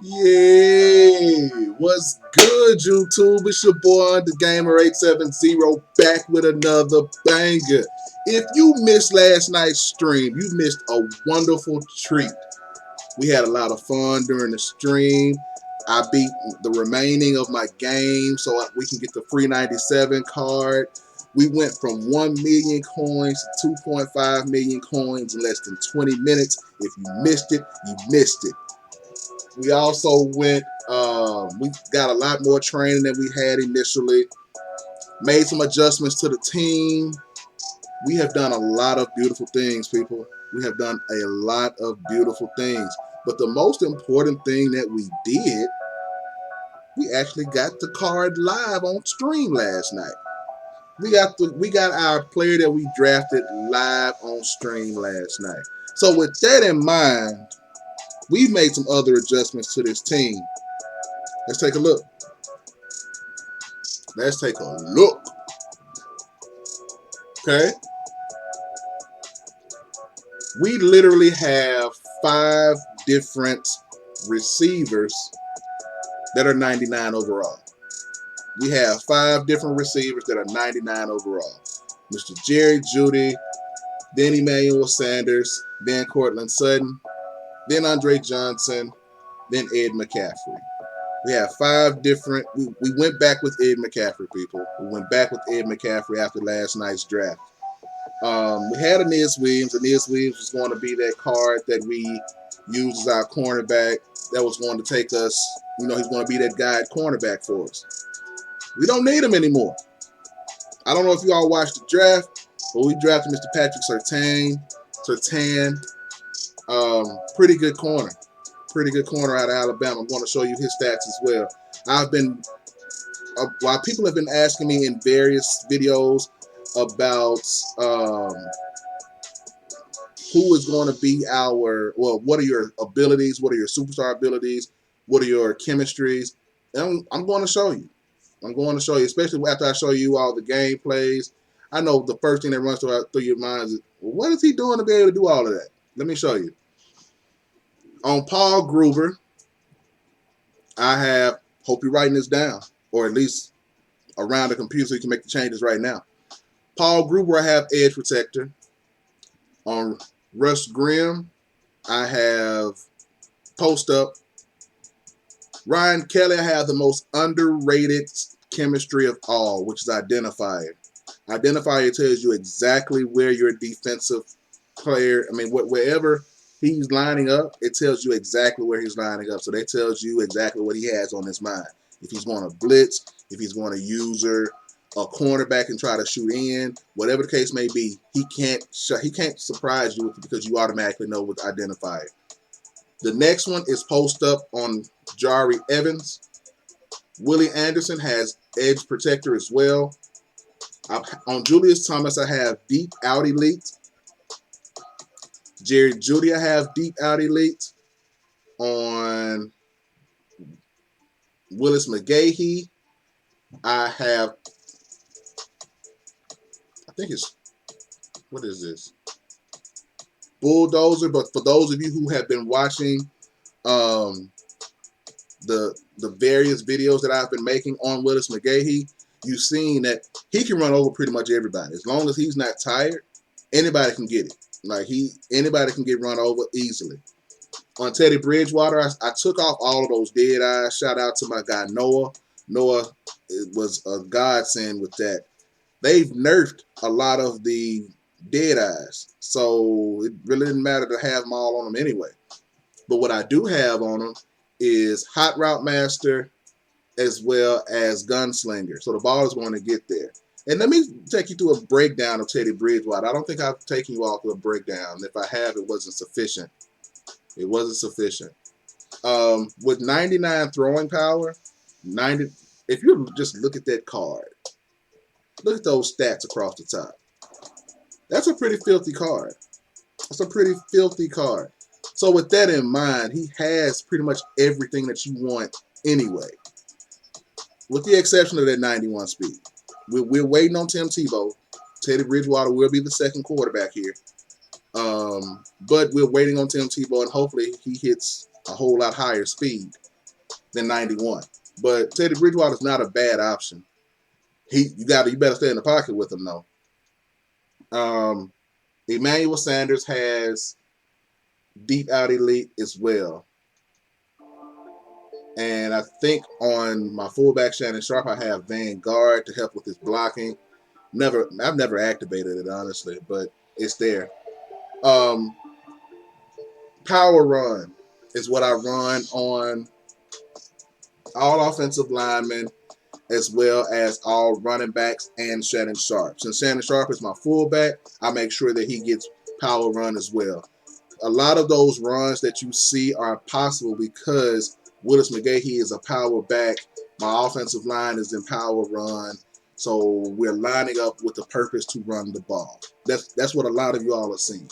Yeah, what's good, YouTube? It's your boy, the Gamer870, back with another banger. If you missed last night's stream, you missed a wonderful treat. We had a lot of fun during the stream. I beat the remaining of my game so we can get the free 97 card. We went from 1 million coins to 2.5 million coins in less than 20 minutes. If you missed it, you missed it. We also went, we got a lot more training than we had initially, made some adjustments to the team. We have done a lot of beautiful things, people. We have done a lot of beautiful things. But the most important thing that we did, we actually got the card live on stream last night. We got our player that we drafted live on stream last night. So with that in mind, we've made some other adjustments to this team. Let's take a look. Let's take a look. Okay. We literally have 5 different receivers that are 99 overall. We have 5 different receivers that are 99 overall. Mr. Jerry Jeudy, then Emmanuel Sanders, then Cortland Sutton, then Andre Johnson, then Ed McCaffrey. We have 5 different. We went back with Ed McCaffrey, people. We went back with Ed McCaffrey after last night's draft. We had Aeneas Williams. Aeneas Williams was going to be that card that we used as our cornerback that was going to take us, he's going to be that guy at cornerback for us. We don't need him anymore. I don't know if you all watched the draft, but we drafted Mr. Patrick Surtain. Pretty good corner. Pretty good corner out of Alabama. I'm going to show you his stats as well. While people have been asking me in various videos about who is going to be what are your abilities, what are your superstar abilities, what are your chemistries, and I'm going to show you. I'm going to show you, especially after I show you all the gameplays. I know the first thing that runs through your minds is, well, what is he doing to be able to do all of that? Let me show you. On Paul Gruber, hope you're writing this down, or at least around the computer so you can make the changes right now. Paul Gruber, I have edge protector. On Russ Grimm, I have post up. Ryan Kelly, I have the most underrated chemistry of all, which is identifier. Identifier tells you exactly where your defensive player, wherever he's lining up, it tells you exactly where he's lining up. So that tells you exactly what he has on his mind. If he's going to blitz, if he's going to use a cornerback and try to shoot in, whatever the case may be, he can't surprise you with it because you automatically know with identifier. The next one is post up on Jari Evans. Willie Anderson has edge protector as well. On Julius Thomas, I have deep out elite. Jerry Jeudy, I have deep out elite. On Willis McGahee, I have, what is this? Bulldozer. But for those of you who have been watching the various videos that I've been making on Willis McGahee, you've seen that he can run over pretty much everybody. As long as he's not tired, anybody can get it. Anybody can get run over easily. On Teddy Bridgewater, I took off all of those dead eyes. Shout out to my guy Noah. Noah was a godsend with that. They've nerfed a lot of the dead eyes, so it really didn't matter to have them all on them anyway. But what I do have on them is Hot Route Master as well as Gunslinger. So the ball is going to get there. And let me take you through a breakdown of Teddy Bridgewater. I don't think I've taken you all through a breakdown. If I have, it wasn't sufficient. It wasn't sufficient. With 99 throwing power, if you just look at that card, look at those stats across the top. That's a pretty filthy card. That's a pretty filthy card. So with that in mind, he has pretty much everything that you want anyway, with the exception of that 91 speed. We're waiting on Tim Tebow. Teddy Bridgewater will be the second quarterback here. But we're waiting on Tim Tebow, and hopefully he hits a whole lot higher speed than 91. But Teddy Bridgewater is not a bad option. You better stay in the pocket with him though. Emmanuel Sanders has deep out elite as well. And I think on my fullback Shannon Sharp, I have Vanguard to help with his blocking. I've never activated it honestly, but it's there. Power run is what I run on all offensive linemen as well as all running backs and Shannon Sharp. Since Shannon Sharp is my fullback, I make sure that he gets power run as well. A lot of those runs that you see are possible because Willis McGahee is a power back. My offensive line is in power run. So we're lining up with the purpose to run the ball. That's what a lot of you all are seeing.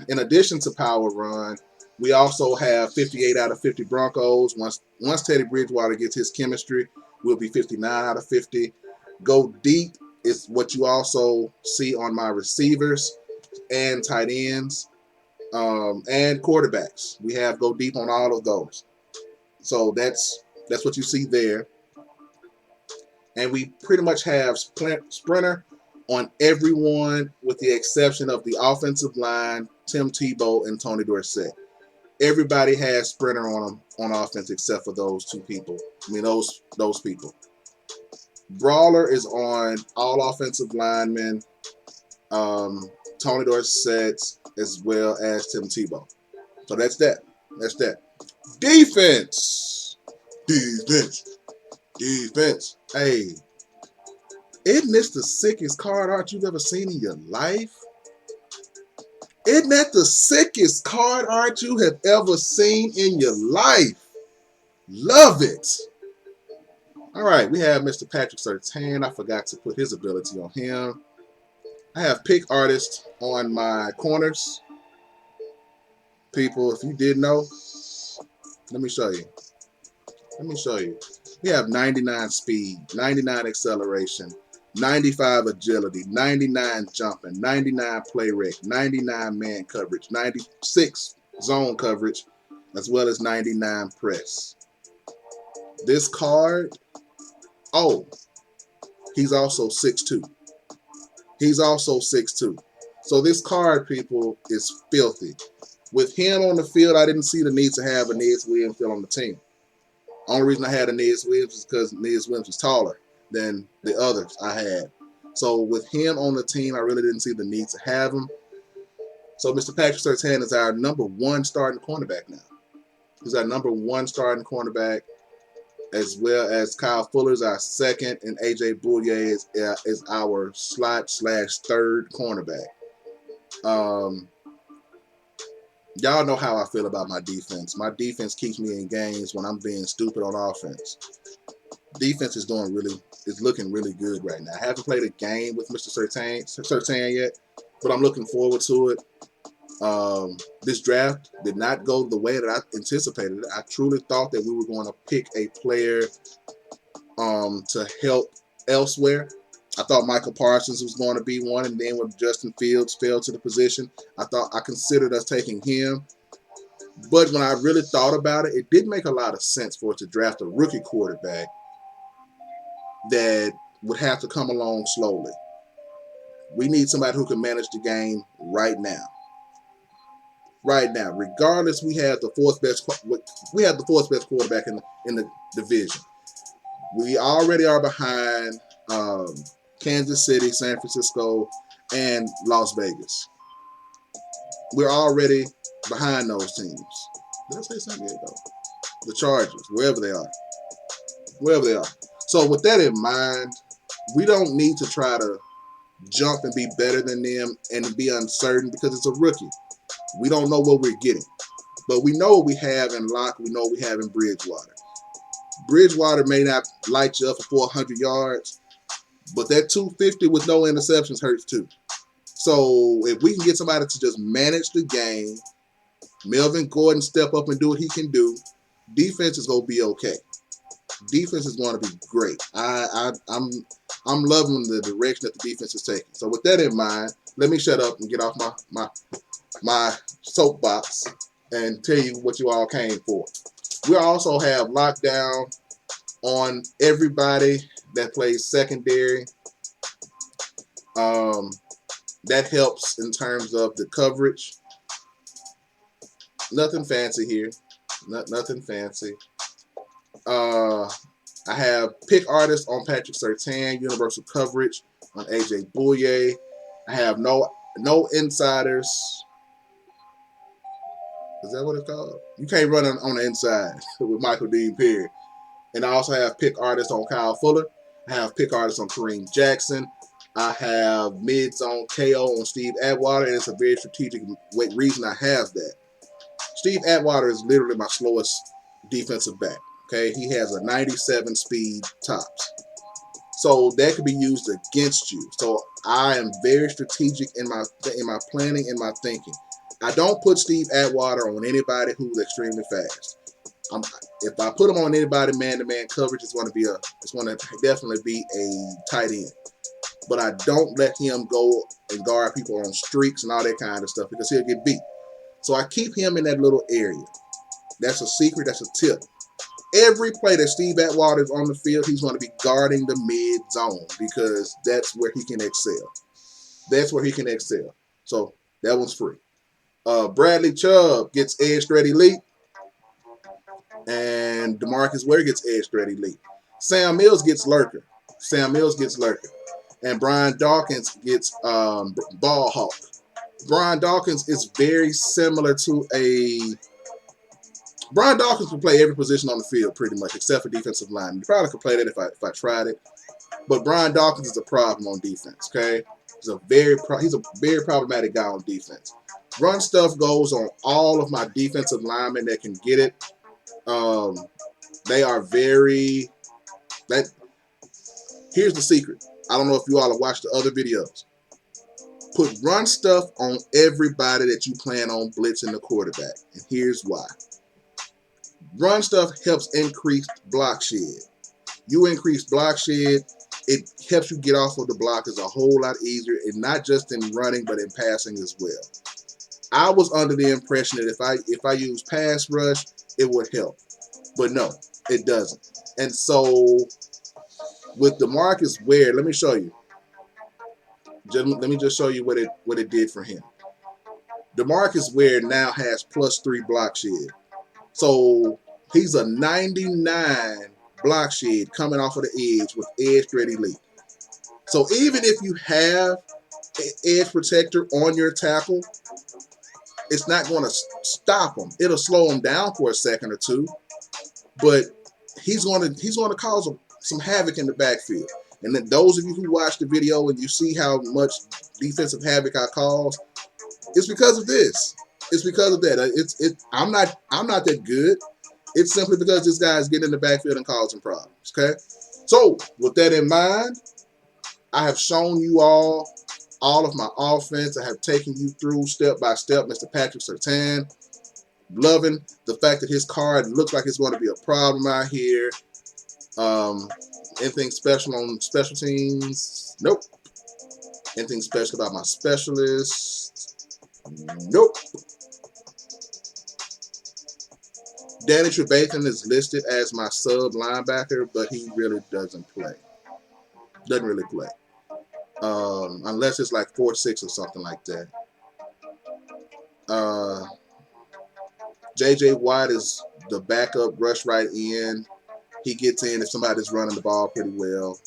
In addition to power run, we also have 58 out of 50 Broncos. Once Teddy Bridgewater gets his chemistry, we'll be 59 out of 50. Go deep is what you also see on my receivers and tight ends and quarterbacks. We have go deep on all of those. So that's what you see there. And we pretty much have sprinter on everyone with the exception of the offensive line, Tim Tebow and Tony Dorsett. Everybody has sprinter on them on offense except for those two people. I mean, those people. Brawler is on all offensive linemen, Tony Dorsett as well as Tim Tebow. So that's that. That's that. Defense. Hey, isn't this the sickest card art you've ever seen in your life? Isn't that the sickest card art you have ever seen in your life? Love it. All right, we have Mr. Patrick Surtain. I forgot to put his ability on him. I have pick artist on my corners. People, if you didn't know, let me show you. We have 99 speed, 99 acceleration, 95 agility, 99 jumping, 99 play rec, 99 man coverage, 96 zone coverage, as well as 99 press. This card, he's also 6'2". So this card, people, is filthy. With him on the field, I didn't see the need to have a Nez Williams still on the team. Only reason I had a Nez Williams is because Nez Williams was taller than the others I had. So with him on the team, I really didn't see the need to have him. So Mr. Patrick Surtain is our #1 starting cornerback now. He's our #1 starting cornerback, as well as Kyle Fuller is our second, and AJ Bouye is our slot/third cornerback. Y'all know how I feel about my defense. My defense keeps me in games when I'm being stupid on offense. Defense is looking really good right now. I haven't played a game with Mr. Surtain yet, but I'm looking forward to it. This draft did not go the way that I anticipated. I truly thought that we were going to pick a player to help elsewhere. I thought Michael Parsons was going to be one, and then when Justin Fields fell to the position, I considered us taking him. But when I really thought about it, it did make a lot of sense for us to draft a rookie quarterback that would have to come along slowly. We need somebody who can manage the game right now. Right now, regardless, we have the fourth best quarterback in the division. We already are behind Kansas City, San Francisco, and Las Vegas. We're already behind those teams. Did I say San Diego? The Chargers, wherever they are. So with that in mind, we don't need to try to jump and be better than them and be uncertain because it's a rookie. We don't know what we're getting. But we know what we have in Locke. We know what we have in Bridgewater. Bridgewater may not light you up for 400 yards, but that 250 with no interceptions hurts too. So if we can get somebody to just manage the game, Melvin Gordon step up and do what he can do, defense is going to be okay. Defense is going to be great. I'm loving the direction that the defense is taking. So with that in mind, let me shut up and get off my soapbox and tell you what you all came for. We also have lockdown on everybody that plays secondary. That helps in terms of the coverage. Nothing fancy here. Nothing fancy. I have pick artists on Patrick Surtain, universal coverage on AJ Bouye. I have no insiders. Is that what it's called? You can't run on the inside with Michael Dean Perry. And I also have pick artists on Kyle Fuller. I have pick artists on Kareem Jackson. I have mid-zone KO on Steve Atwater, and it's a very strategic reason I have that. Steve Atwater is literally my slowest defensive back. Okay, he has a 97 speed tops. So that could be used against you. So I am very strategic in my planning and my thinking. I don't put Steve Atwater on anybody who's extremely fast. If I put him on anybody man-to-man coverage, it's going to definitely be a tight end. But I don't let him go and guard people on streaks and all that kind of stuff because he'll get beat. So I keep him in that little area. That's a secret. That's a tip. Every play that Steve Atwater is on the field, he's going to be guarding the mid zone because that's where he can excel. That's where he can excel. So that one's free. Bradley Chubb gets edge threat elite, and DeMarcus Ware gets edge threat elite. Sam Mills gets lurker. And Brian Dawkins gets ball hawk. Brian Dawkins is very similar to Brian Dawkins can play every position on the field pretty much, except for defensive line. You probably could play that if I tried it. But Brian Dawkins is a problem on defense, okay? He's a very problematic guy on defense. Run stuff goes on all of my defensive linemen that can get it. They are very... Here's the secret. I don't know if you all have watched the other videos. Put run stuff on everybody that you plan on blitzing the quarterback. And here's why. Run stuff helps increase block shed. You increase block shed, it helps you get off of the block is a whole lot easier, and not just in running, but in passing as well. I was under the impression that if I use pass rush, it would help. But no, it doesn't. And so with DeMarcus Ware, let me show you. Let me just show you what it did for him. DeMarcus Ware now has +3 block shed. So he's a 99 block shed coming off of the edge with edge threat elite. So even if you have an edge protector on your tackle, it's not going to stop him. It'll slow him down for a second or two, but he's going to cause some havoc in the backfield. And then those of you who watch the video and you see how much defensive havoc I cause, it's because of this. It's because of that. I'm not that good. It's simply because this guy is getting in the backfield and causing problems. Okay. So with that in mind, I have shown you all of my offense. I have taken you through step by step, Mr. Patrick Surtain. Loving the fact that his card looks like it's going to be a problem out here. Anything special on special teams? Nope. Anything special about my specialists? Nope. Danny Trevathan is listed as my sub linebacker, but he really doesn't play. Doesn't really play. Unless it's like 4-6 or something like that. J.J. Watt is the backup rush right end. He gets in if somebody's running the ball pretty well.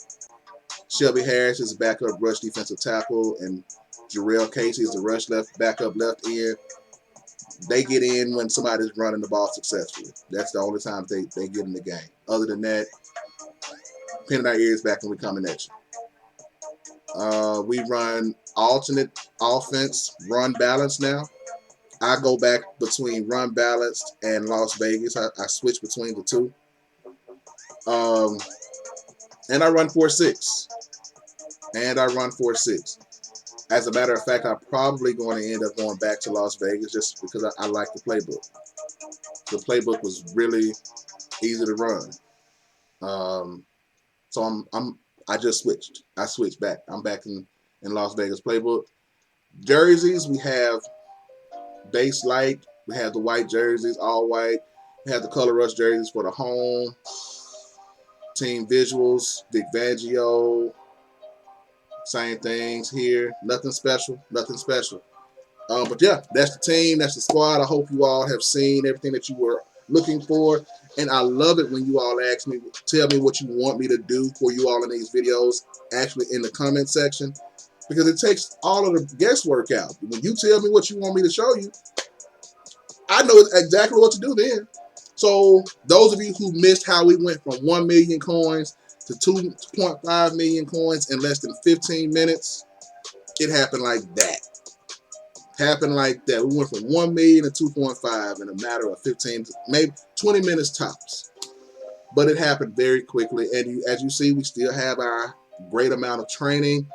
Shelby Harris is a backup rush defensive tackle, and Jarrell Casey is the backup left end. They get in when somebody's running the ball successfully. That's the only time they get in the game. Other than that, pinning our ears back and we're coming at you. We run alternate offense, run balance now. I go back between run balanced and Las Vegas. I switch between the two. And I run 4-6. As a matter of fact, I'm probably going to end up going back to Las Vegas just because I like the playbook. The playbook was really easy to run. So I just switched. I switched back. I'm back in Las Vegas playbook. Jerseys, we have base light We have the white jerseys, all white. We have the color rush jerseys for the home. Team visuals, Vic Fangio. Same things here. Nothing special. Nothing special. But yeah, that's the team. That's the squad. I hope you all have seen everything that you were looking for. And I love it when you all ask me, tell me what you want me to do for you all in these videos, actually in the comment section. Because it takes all of the guesswork out. When you tell me what you want me to show you, I know exactly what to do then. So those of you who missed how we went from 1 million coins to 2.5 million coins in less than 15 minutes, it happened like that. Happened like that. We went from 1 million to 2.5 in a matter of 15, maybe 20 minutes tops. But it happened very quickly. And as you see, we still have our great amount of training.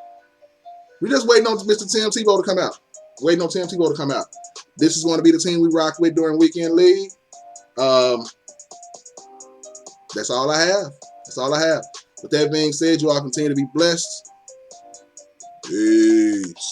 We're just waiting on Mr. Tim Tebow to come out. Waiting on Tim Tebow to come out. This is going to be the team we rock with during Weekend League. That's all I have. That's all I have. With that being said, you all continue to be blessed. Peace.